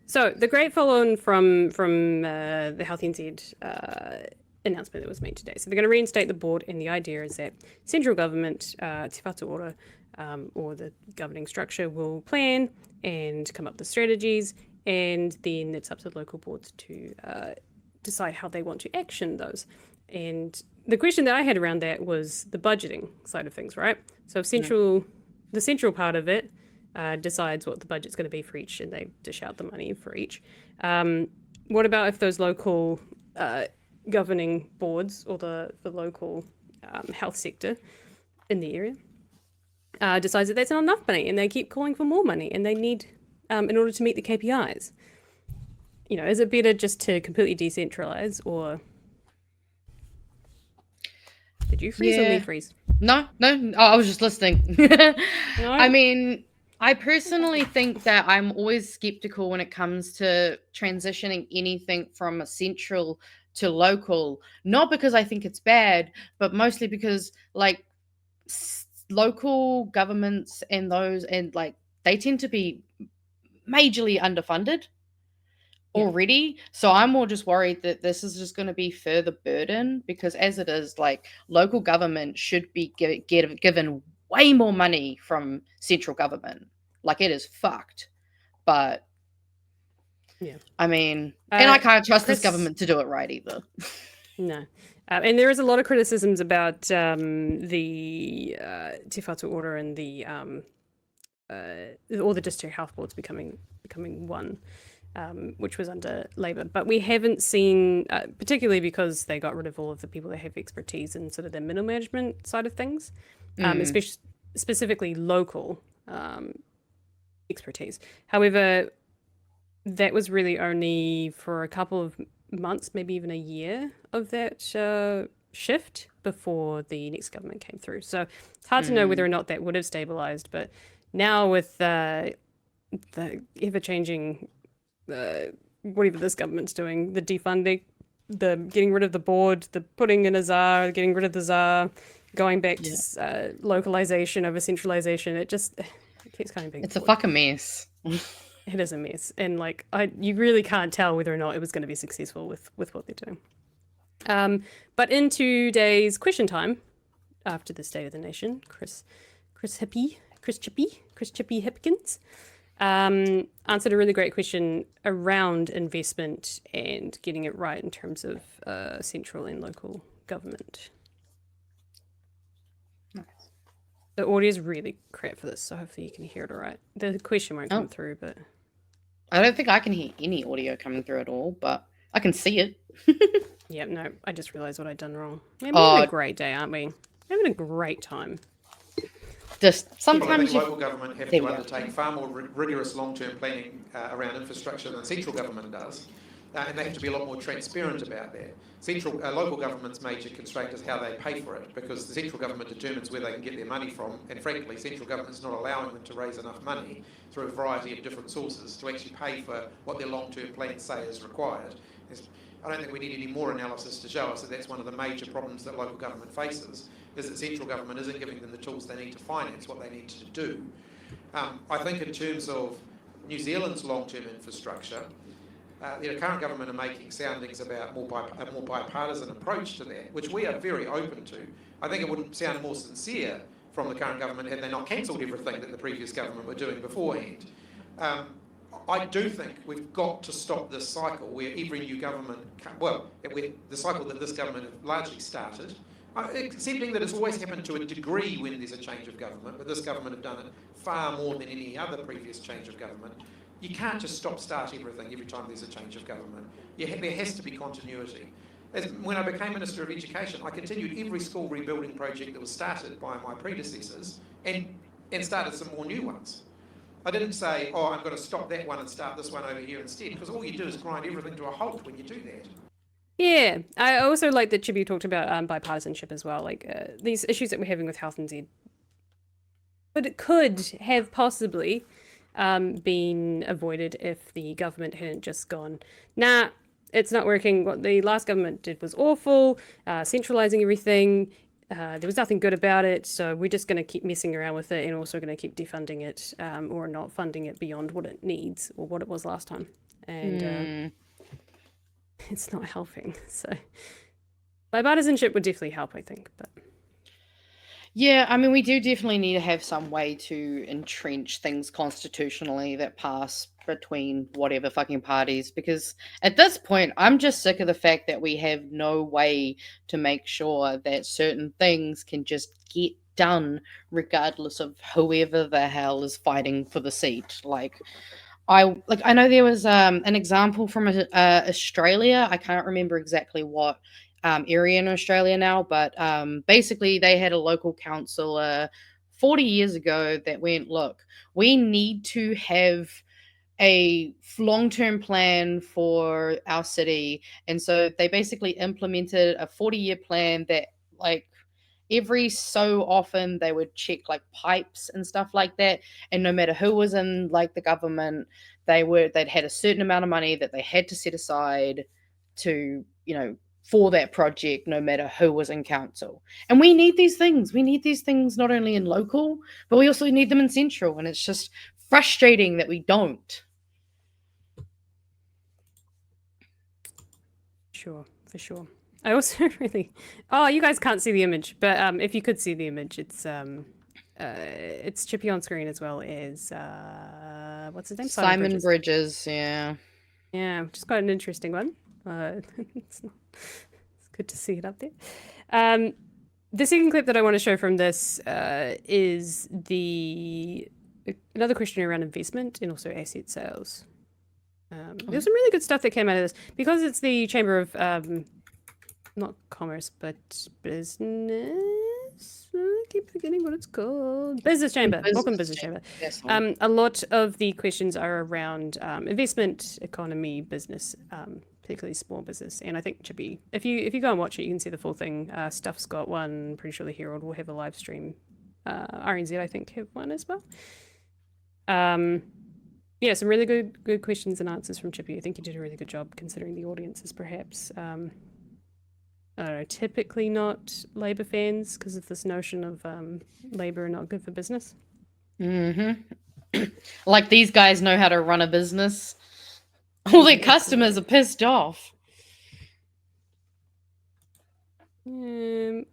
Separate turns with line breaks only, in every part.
So the great follow-on from the Health NZ announcement that was made today. So they're going to reinstate the board, and the idea is that central government, Te Whatu Ora, or the governing structure, will plan and come up with strategies, and then it's up to the local boards to decide how they want to action those. And the question that I had around that was the budgeting side of things, right? So if the central part of it decides what the budget's going to be for each, and they dish out the money for each. What about if those local governing boards or the local health sector in the area decides that that's not enough money, and they keep calling for more money, and they need in order to meet the KPIs? Is it better just to completely decentralize, or did you freeze or me freeze?
No, I was just listening.
No?
I mean, I personally think that I'm always skeptical when it comes to transitioning anything from a central to local, not because I think it's bad, but mostly because local governments and they tend to be majorly underfunded already. So I'm more just worried that this is just going to be further burden, because as it is, local government should be given way more money from central government. It is fucked. But I mean, and I can't trust this government to do it right either.
No. And there is a lot of criticisms about the Te Whatu Ora and all the district health boards becoming one, which was under Labour. But we haven't seen, particularly because they got rid of all of the people that have expertise in sort of the middle management side of things, especially specifically local expertise. However, that was really only for a couple of months, maybe even a year of that shift before the next government came through. So it's hard to know whether or not that would have stabilized. But now with the ever-changing, whatever this government's doing, the defunding, the getting rid of the board, the putting in a czar, getting rid of the czar, going back to localization over centralization, it keeps kind of being.
It's a fucking mess.
It is a mess, and you really can't tell whether or not it was going to be successful with what they're doing. But in today's question time, after the State of the Nation, Chris Chippie Hipkins answered a really great question around investment and getting it right in terms of central and local government. The audio is really crap for this, so hopefully you can hear it all right. The question won't come through, but
I don't think I can hear any audio coming through at all, but I can see it.
Yeah, no, I just realised what I'd done wrong. Man, we're having a great day, aren't we? We're having a great time.
Just sometimes
local government have to undertake far more rigorous long-term planning around infrastructure than central government does. And they have to be a lot more transparent about that. Local government's major constraint is how they pay for it, because the central government determines where they can get their money from, and frankly, central government's not allowing them to raise enough money through a variety of different sources to actually pay for what their long-term plans say is required. I don't think we need any more analysis to show us that that's one of the major problems that local government faces, is that central government isn't giving them the tools they need to finance what they need to do. I think in terms of New Zealand's long-term infrastructure, the current government are making soundings about a more bipartisan approach to that, which we are very open to. I think it wouldn't sound more sincere from the current government had they not cancelled everything that the previous government were doing beforehand. I do think we've got to stop this cycle where every new government, the cycle that this government have largely started, accepting that it's always happened to a degree when there's a change of government, but this government have done it far more than any other previous change of government. You can't just start everything every time there's a change of government. There has to be continuity. When I became Minister of Education, I continued every school rebuilding project that was started by my predecessors and started some more new ones. I didn't say, I'm going to stop that one and start this one over here instead, because all you do is grind everything to a halt when you do that.
Yeah, I also like that Chippie talked about bipartisanship as well, these issues that we're having with Health NZ. But it could have possibly been avoided if the government hadn't just gone, nah, it's not working. What the last government did was awful, centralising everything. there was nothing good about it, so we're just going to keep messing around with it and also going to keep defunding it or not funding it beyond what it needs or what it was last time. And it's not helping. So bipartisanship would definitely help, I think. But
Yeah, I mean, we do definitely need to have some way to entrench things constitutionally that pass between whatever fucking parties, because at this point, I'm just sick of the fact that we have no way to make sure that certain things can just get done regardless of whoever the hell is fighting for the seat. I know there was an example from Australia. I can't remember exactly what area in Australia now, but basically they had a local councillor 40 years ago that went, look, we need to have a long-term plan for our city. And so they basically implemented a 40-year plan that, like, every so often they would check like pipes and stuff like that, and no matter who was in like the government, they'd had a certain amount of money that they had to set aside to, for that project, no matter who was in council. And we need these things not only in local, but we also need them in central, and it's just frustrating that we don't.
Sure, for sure. I also really... Oh, you guys can't see the image, but if you could see the image, it's Chippie on screen as well as... what's his name?
Simon Bridges, yeah.
Yeah, which is quite an interesting one. It's good to see it up there. The second clip that I want to show from this is another question around investment and also asset sales. There's some really good stuff that came out of this. Because it's the Chamber of... not commerce, but business. I keep forgetting what it's called. Business Chamber. Welcome, Business Chamber.
Yes,
a lot of the questions are around investment, economy, business, particularly small business. And I think Chippie, if you go and watch it, you can see the full thing. Stuff's got one. Pretty sure the Herald will have a live stream. RNZ, I think, have one as well. Yeah, some really good questions and answers from Chippie. I think you did a really good job considering the audiences, perhaps. I don't know, typically not Labour fans because of this notion of Labour are not good for business.
Like these guys know how to run a business. All their customers are pissed off.
Okay,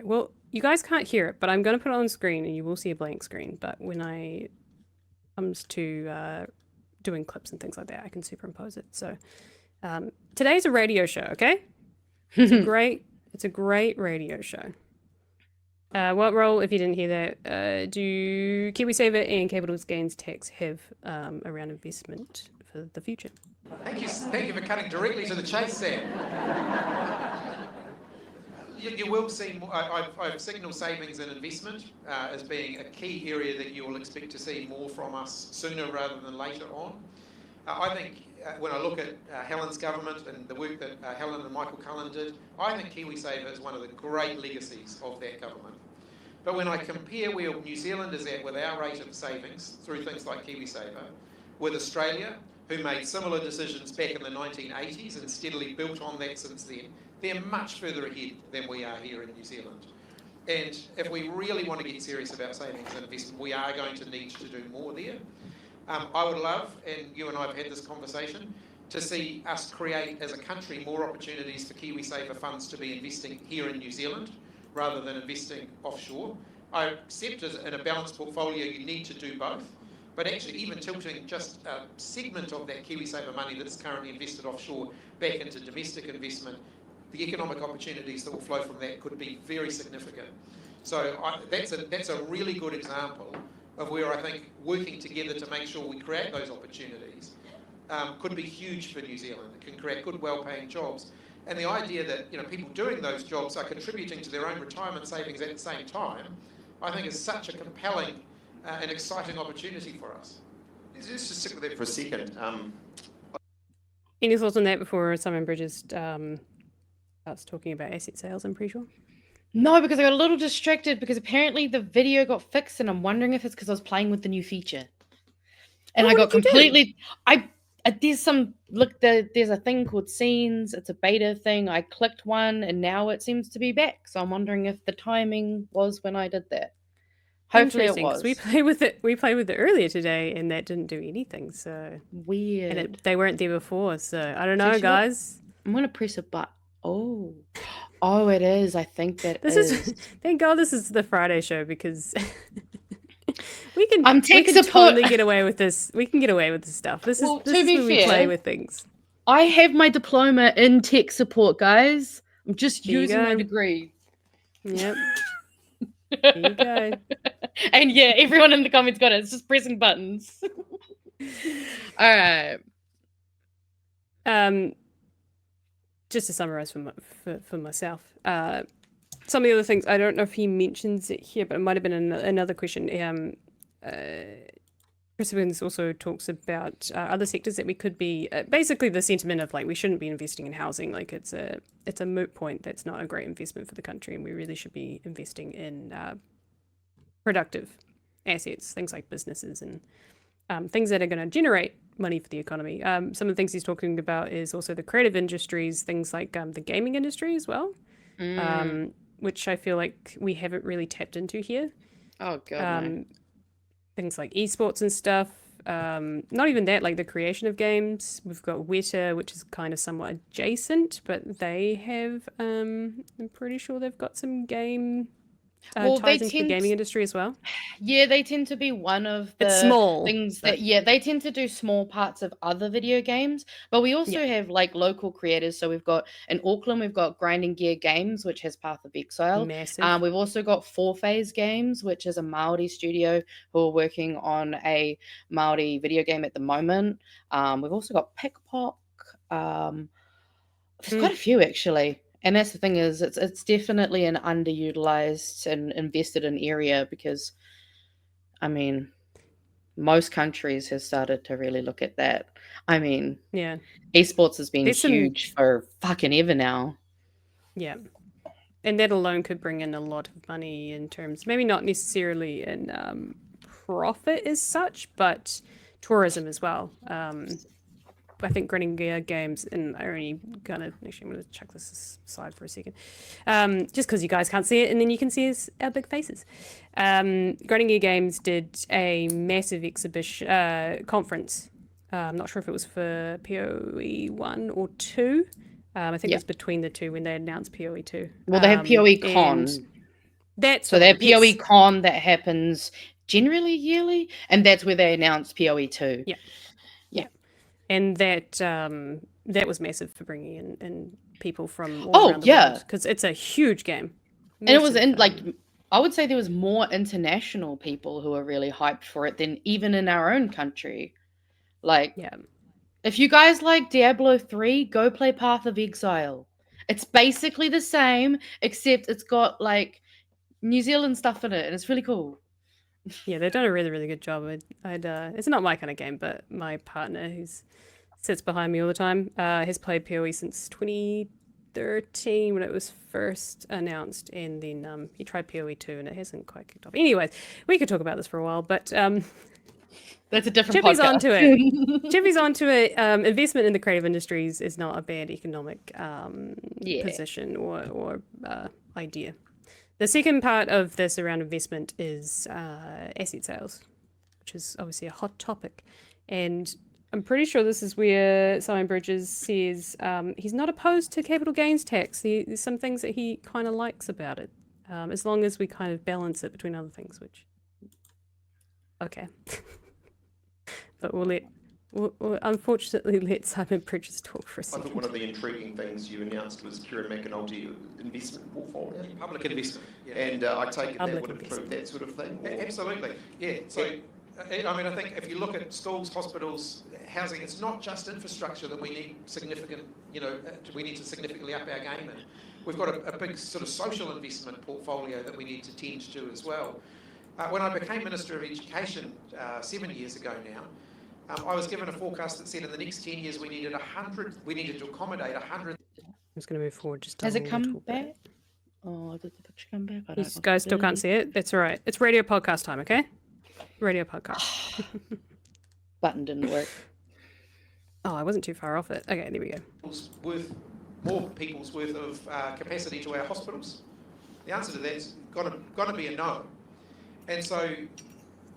well, you guys can't hear it, but I'm going to put it on screen and you will see a blank screen. But when it comes to doing clips and things like that, I can superimpose it. So... today's a radio show, okay? It's a great radio show. What role, if you didn't hear that, do KiwiSaver and capital gains tax have around investment for the future?
Thank you for cutting directly to the chase, Sam. You will see more. I've signalled savings and investment as being a key area that you will expect to see more from us sooner rather than later on. I think when I look at Helen's government and the work that Helen and Michael Cullen did, I think KiwiSaver is one of the great legacies of that government. But when I compare where New Zealand is at with our rate of savings through things like KiwiSaver, with Australia, who made similar decisions back in the 1980s and steadily built on that since then, they're much further ahead than we are here in New Zealand. And if we really want to get serious about savings and investment, we are going to need to do more there. I would love, and you and I have had this conversation, to see us create as a country more opportunities for KiwiSaver funds to be investing here in New Zealand rather than investing offshore. I accept as in a balanced portfolio you need to do both, but actually even tilting just a segment of that KiwiSaver money that's currently invested offshore back into domestic investment, the economic opportunities that will flow from that could be very significant. So that's a really good example of where I think working together to make sure we create those opportunities could be huge for New Zealand. It can create good, well-paying jobs. And the idea that people doing those jobs are contributing to their own retirement savings at the same time, I think is such a compelling and exciting opportunity for us.
Let's just stick with that for a second.
Any thoughts on that before Simon Bridges starts talking about asset sales, I'm pretty sure?
No, because I got a little distracted because apparently the video got fixed, and I'm wondering if it's because I was playing with the new feature. And I got completely... there's some there's a thing called scenes. It's a beta thing. I clicked one and now it seems to be back. So I'm wondering if the timing was when I did that. Hopefully it
Interesting, 'cause
was.
we played with it. We played with it earlier today, and that didn't do anything. So
Weird.
and they weren't there before. So I don't know,
Actually,
guys.
I'm gonna press a button. Oh, it is. I think that
This
is.
is thank God this is the Friday show because we can
tech
can
support.
totally get away with this. We can get away with this stuff. This
Well,
is this
to
is
be
where we play
fair,
with things.
I have my diploma in tech support, guys. I'm just
There you
using my
go.
degree.
Yep. There you go.
And yeah, everyone in the comments got it. It's just pressing buttons. All right.
Just to summarize for myself, some of the other things, I don't know if he mentions it here, but it might have been another question. Chris Hipkins also talks about other sectors that we could be, basically the sentiment of like, we shouldn't be investing in housing. Like it's a moot point. That's not a great investment for the country. And we really should be investing in productive assets, things like businesses and things that are going to generate money for the economy. Some of the things he's talking about is also the creative industries, things like the gaming industry as well, which I feel like we haven't really tapped into here.
Oh, God. No.
Things like esports and stuff. Not even that, like the creation of games. We've got Weta, which is kind of somewhat adjacent, but they have, I'm pretty sure they've got some game ties into the gaming industry as well.
Yeah, they tend to be one of the
It's small,
things that, they tend to do small parts of other video games, but we also have like local creators. So we've got in Auckland, we've got Grinding Gear Games, which has Path of Exile.
Massive.
We've also got Four Phase Games, which is a Māori studio who are working on a Māori video game at the moment. We've also got Pickpock. There's quite a few actually. And that's the thing is, it's definitely an underutilized and invested in area because, I mean, most countries have started to really look at that. I mean,
yeah,
esports has been huge for fucking ever now.
Yeah, and that alone could bring in a lot of money in terms, maybe not necessarily in profit as such, but tourism as well. I think Grinding Gear Games, and I only actually I'm going to check this aside for a second, just because you guys can't see it, and then you can see our big faces. Grinding Gear Games did a massive exhibition conference. I'm not sure if it was for PoE 1 or 2. I think it was between the two when they announced PoE 2.
Well, they have PoE Con.
That's
so they have PoE Con that happens generally yearly, and that's where they announced PoE 2.
Yeah. And that was massive for bringing in people from all around the world because it's a huge game.
Massive, and it was in like I would say there was more international people who are really hyped for it than even in our own country. Like, if you guys like Diablo 3, go play Path of Exile. It's basically the same, except it's got like New Zealand stuff in it, and it's really cool.
Yeah, they've done a really, really good job. It's not my kind of game, but my partner, who sits behind me all the time, has played PoE since 2013 when it was first announced, and then he tried PoE 2, and it hasn't quite kicked off. Anyways, we could talk about this for a while, but
that's a different
Chippie's
podcast.
onto it. Chippie's onto it. Investment in the creative industries is not a bad economic position or idea. The second part of this around investment is asset sales, which is obviously a hot topic. And I'm pretty sure this is where Simon Bridges says he's not opposed to capital gains tax. There's some things that he kind of likes about it, as long as we kind of balance it between other things, which... Okay. But we'll unfortunately let Simon Bridges talk for a second.
I think one of the intriguing things you announced was Kieran McAnulty investment portfolio.
Public investment. Yeah.
And I take it
Public
that would include that sort of thing?
Absolutely, yeah. So, I mean, I think if you look at schools, hospitals, housing, it's not just infrastructure that we need significant, we need to significantly up our game in. We've got a big sort of social investment portfolio that we need to tend to as well. When I became Minister of Education 7 years ago now, I was given a forecast that said in the next 10 years we needed to accommodate 100.
I'm just going to move forward just a
Has it
little
come
bit.
back? Oh, did the picture come back?
You guys still can't see it? It's all right. It's radio podcast time, okay? Radio podcast.
Button didn't work.
Oh, I wasn't too far off it. Okay, there we go.
More people's worth of capacity to our hospitals? The answer to that's got to be a no. And so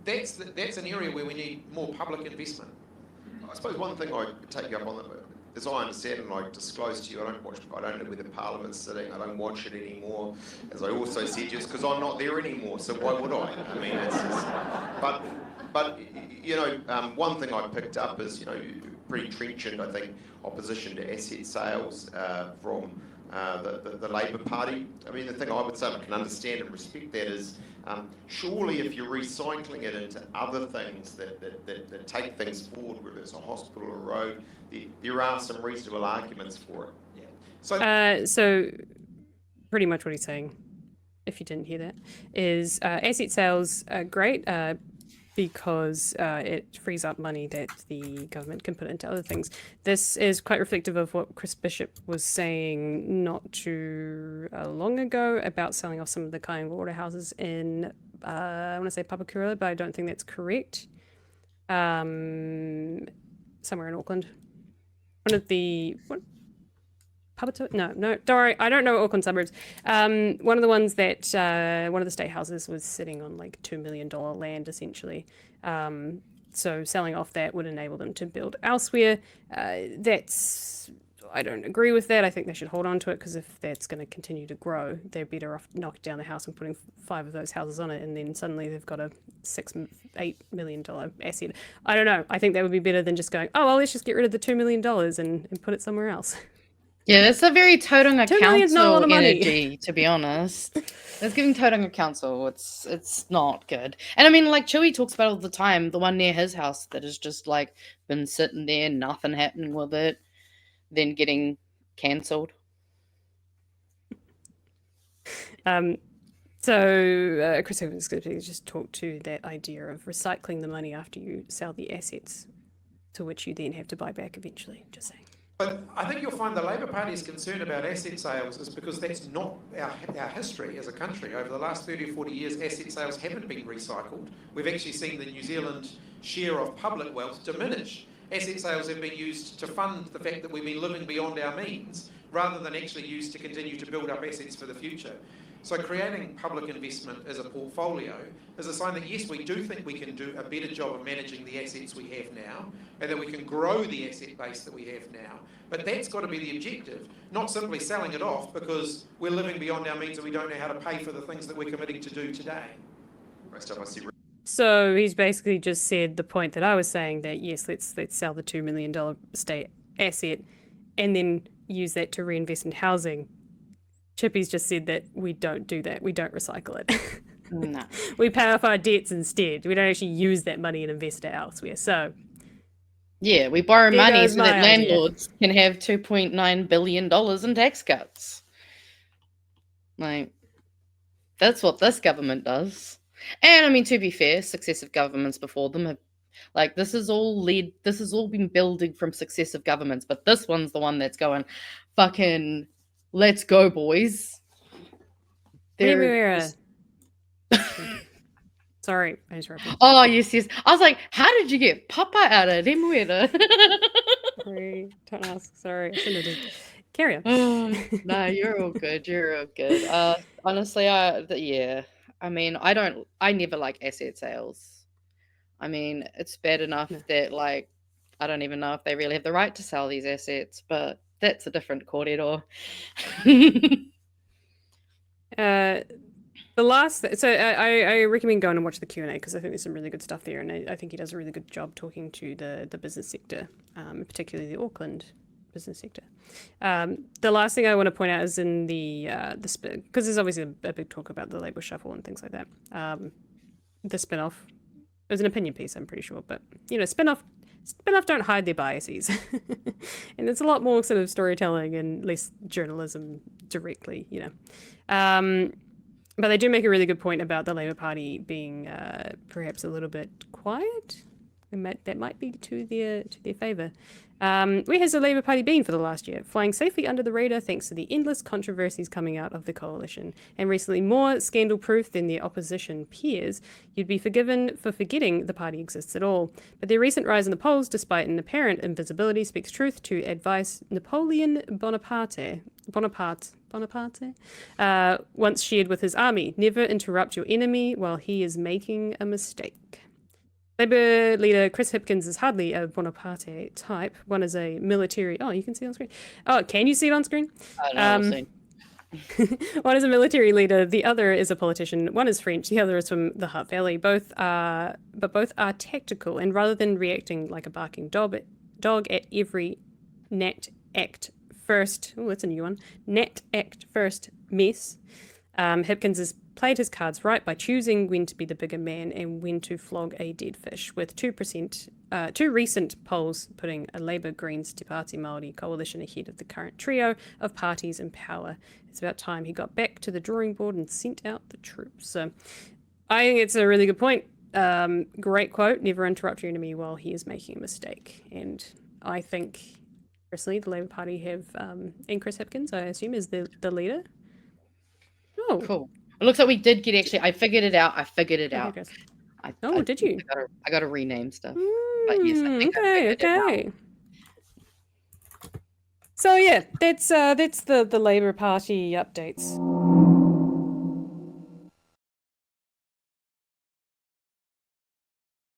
that's an area where we need more public investment.
I suppose one thing I take you up on, as I understand and I disclosed to you, I don't know where the Parliament's sitting, I don't watch it anymore, as I also said, just because I'm not there anymore, so why would I? I mean, it's just, but you know, one thing I picked up is, you know, pretty trenchant, I think, opposition to asset sales from the Labor Party. I mean, the thing I would say I can understand and respect that is, surely if you're recycling it into other things that take things forward, whether it's a hospital or a road, there are some reasonable arguments for it.
Yeah.
So pretty much what he's saying, if you didn't hear that, is asset sales are great because it frees up money that the government can put into other things. This is quite reflective of what Chris Bishop was saying not too long ago about selling off some of the Kāinga order-houses in, I want to say Papakura, but I don't think that's correct. Somewhere in Auckland. One of the... No, don't worry. I don't know Auckland suburbs. One of the ones that one of the state houses was sitting on like $2 million land, essentially. So selling off that would enable them to build elsewhere. I don't agree with that. I think they should hold on to it because if that's going to continue to grow, they're better off knocking down the house and putting 5 of those houses on it, and then suddenly they've got a $8 million asset. I don't know. I think that would be better than just going, oh, well, let's just get rid of the $2 million and put it somewhere else.
Yeah, that's a very Tauranga
$2 million is not a lot
Council
of money.
energy, to be honest. That's giving Tauranga Council. It's not good. And I mean, like Chewie talks about all the time, the one near his house that has just like been sitting there, nothing happening with it, then getting cancelled.
So Chris Hipkins just talked to that idea of recycling the money after you sell the assets, to which you then have to buy back eventually. Just saying.
But I think you'll find the Labor Party's concern about asset sales is because that's not our history as a country. Over the last 30 or 40 years, asset sales haven't been recycled. We've actually seen the New Zealand share of public wealth diminish. Asset sales have been used to fund the fact that we've been living beyond our means, rather than actually used to continue to build up assets for the future. So creating public investment as a portfolio is a sign that yes, we do think we can do a better job of managing the assets we have now, and that we can grow the asset base that we have now. But that's got to be the objective, not simply selling it off because we're living beyond our means and we don't know how to pay for the things that we're committing to do today.
So he's basically just said the point that I was saying, that yes, let's sell the $2 million state asset and then use that to reinvest in housing. Chippie's just said that we don't do that. We don't recycle it.
No.
We pay off our debts instead. We don't actually use that money and invest it elsewhere. So
yeah, we borrow
there
money
goes
so
my
that
idea.
landlords can have $2.9 billion in tax cuts. Like, that's what this government does. And I mean, to be fair, successive governments before them have, like, this has all been building from successive governments, but this one's the one that's going, fucking, let's go, boys.
Sorry, I interrupted.
Oh, yes. I was like, how did you get Papa out of Remuera?
Sorry, don't ask. Sorry, I shouldn't have did. Carry on.
No, you're all good. You're all good. Honestly, yeah. I mean, I never like asset sales. I mean, it's bad enough that, like, I don't even know if they really have the right to sell these assets, but that's a different corridor.
I recommend going and watch the Q&A because I think there's some really good stuff there, and I think he does a really good job talking to the business sector, particularly the Auckland business sector. The last thing I want to point out is in the spin, because there's obviously a big talk about the Labour shuffle and things like that. The spin-off, it was an opinion piece, I'm pretty sure, but spin-off don't hide their biases. And it's a lot more sort of storytelling and less journalism directly, But they do make a really good point about the Labour Party being perhaps a little bit quiet that might be to their favour. Where has the Labour Party been for the last year? Flying safely under the radar thanks to the endless controversies coming out of the coalition, and recently more scandal-proof than their opposition peers. You'd be forgiven for forgetting the party exists at all. But their recent rise in the polls, despite an apparent invisibility, speaks truth to advice Napoleon Bonaparte once shared with his army: never interrupt your enemy while he is making a mistake. Labour leader Chris Hipkins is hardly a Bonaparte type. One is a military... Oh, you can see it on screen. Oh, can you see it on screen? One is a military leader. The other is a politician. One is French. The other is from the Hutt Valley. Both are tactical. And rather than reacting like a barking dog at every Nat Act First... Oh, that's a new one. Nat Act First mess. Hipkins has played his cards right by choosing when to be the bigger man and when to flog a dead fish, with 2 recent polls putting a Labour Greens Te Pāti Māori coalition ahead of the current trio of parties in power. It's about time he got back to the drawing board and sent out the troops. So I think it's a really good point. Great quote, never interrupt your enemy while he is making a mistake. And I think, personally, the Labour Party have, and Chris Hipkins, I assume, is the leader. Oh,
cool. It looks like we did get I figured it out.
Did you?
I got to rename stuff. But yes, I think
okay. So yeah, that's the Labour Party updates.